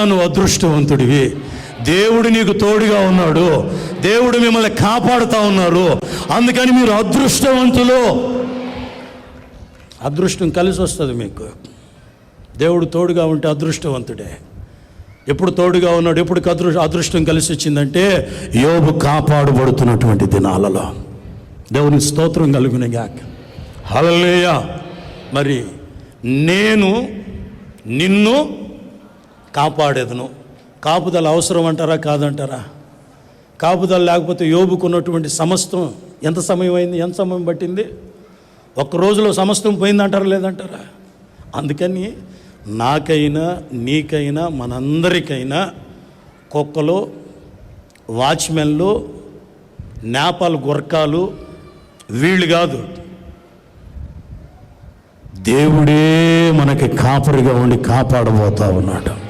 నువ్వు అదృష్టవంతుడివి. దేవుడు నీకు తోడుగా ఉన్నాడు. దేవుడు మిమ్మల్ని కాపాడుతూ ఉన్నారు. అందుకని మీరు అదృష్టవంతులు. అదృష్టం కలిసి వస్తుంది మీకు. దేవుడు తోడుగా ఉంటే అదృష్టవంతుడే. ఎప్పుడు తోడుగా ఉన్నాడు, ఎప్పుడు అదృష్టం కలిసి వచ్చిందంటే యోబు కాపాడబడుతున్నటువంటి దినాలలో. దేవుని స్తోత్రం కలుగునుగాక. హల్లెలూయా. మరి నేను నిన్ను కాపాడేదను. కాపుదల అవసరం అంటారా కాదంటారా? కాపుదల లేకపోతే యోబుకున్నటువంటి సమస్తం ఎంత సమయం అయింది, ఎంత సమయం పట్టింది? ఒక్క రోజులో సమస్తం పోయిందంటారా లేదంటారా? అందుకని నాకైనా నీకైనా మనందరికైనా కుక్కలు, వాచ్మెన్లు, నేపాల్ గుర్కాలు వీళ్ళు కాదు. దేవుడే మనకి కాపరిగా ఉండి కాపాడబోతా ఉన్నాడు.